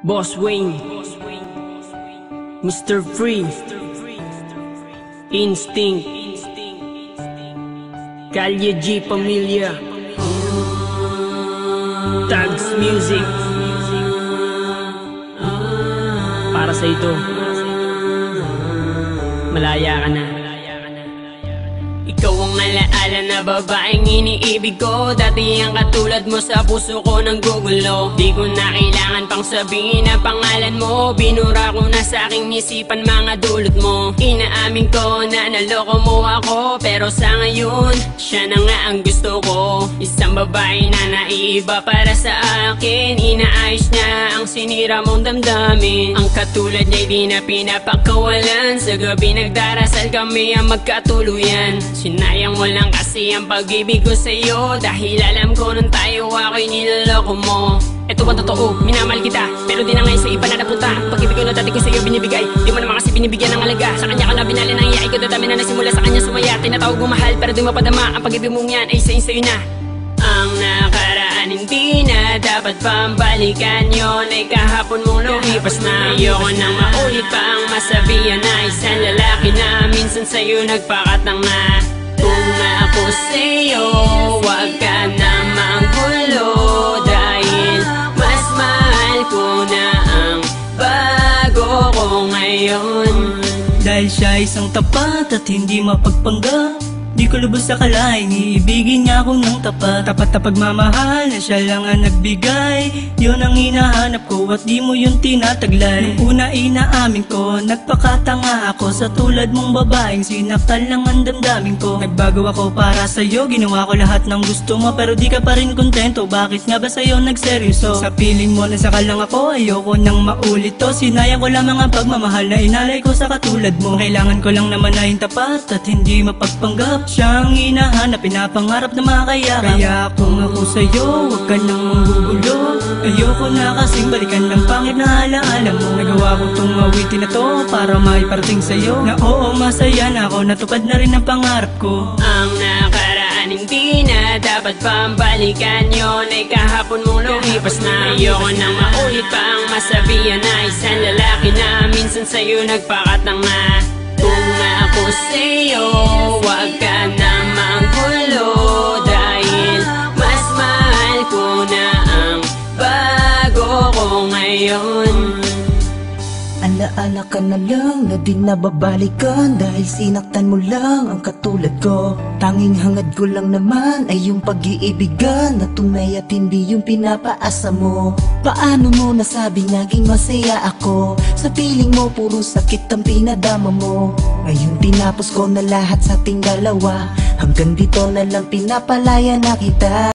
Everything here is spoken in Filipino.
Boss Wayne, Mr. Free, Instinct, Kalye G Pamilya, Tags Music. Para sa ito, malaya ka na. Ikaw ang alaala na babaeng iniibig ko. Dati ang katulad mo sa puso ko nang gugulo. Di ko na kailangan pang sabihin ang pangalan mo. Binura ko na sa aking isipan mga dulot mo. Inaamin ko na naloko mo ako, pero sa ngayon, siya na nga ang gusto ko. Isang babae na naiiba para sa akin. Inaayos niya ang sinira mong damdamin. Ang katulad niya'y di na pinapakawalan. Sa gabi nagdarasal kami ang magkatuluyan. Sinayang mo lang kasi ang pag-ibig ko sa'yo, dahil alam ko nung tayo ako'y niloloko mo. Eto ba totoo? Minamahal kita, pero di na ngayon sa iba na napunta. Pag-ibig ko na dati ko sa'yo binibigay, di mo naman kasi binibigyan ng halaga. Sa kanya ka na binali ng iyay ko, dadami na nasimula sa kanya sumaya. Tinatawag mo mahal, pero di mapadama. Ang pag-ibig mong yan ay sa'yo na. Ang nakaraan hindi na dapat pambalikan, yun ay kahapon mong lumipas na. Ayoko nang maulit pa ang masabihan na isang lalaki na minsan sa'yo nagpakatang na. Kung ako sa'yo, wag ka na manggulo, dahil mas mahal ko na ang bago ko ngayon. Dahil siya isang tapat at hindi mapagpanggap, di ko lubos akalain iibigin niya ako ng tapat. Tapat na pagmamahal na siya lang ang nagbigay, yun ang hinahanap ko at di mo yun tinataglay. Nung una inaamin ko, nagpakatanga ako sa tulad mong babaeng sinaktan lang ang damdamin ko. Nagbago ako para sa'yo, ginawa ko lahat ng gusto mo, pero di ka pa rin kontento. Bakit nga ba sa'yo nagseryoso? Sa piling mo nasaka lang ako, ayoko nang maulit to. Sinayang ko lamang ang pagmamahal na inalay ko sa katulad mo. Kailangan ko lang naman na yung tapat at hindi mapagpanggap. Siyang hinahanap, pinapangarap na makakayakap. Kaya kung ako sa'yo, huwag ka nang manggugulo. Ayoko na kasing balikan ng pangit na alaala mo. Nagawa ko tong awitin na to para maiparating sa'yo na oo, masaya na ako, natupad na rin ang pangarap ko. Ang nakaraan hindi na dapat pambalikan, yun ay kahapon mong lumipas na. Ayoko nang maulit pa ang masabihan na isang lalaki na minsan sa'yo nagpakatang na. Kung ako sa'yo, wag ka na manggulo, dahil mas mahal ko na ang bago ko ngayon. Alaala ka na lang na di nababalikan, dahil sinaktan mo lang ang katulad ko. Tanging hangad ko lang naman ay yung pag-iibigan na tunay at hindi yung pinapaasa mo. Paano mo nasabing naging masaya ako? Sa piling mo puro sakit ang pinadama mo. Ngayon tinapos ko na lahat sa ating dalawa, hanggang dito na lang pinapalaya na kita.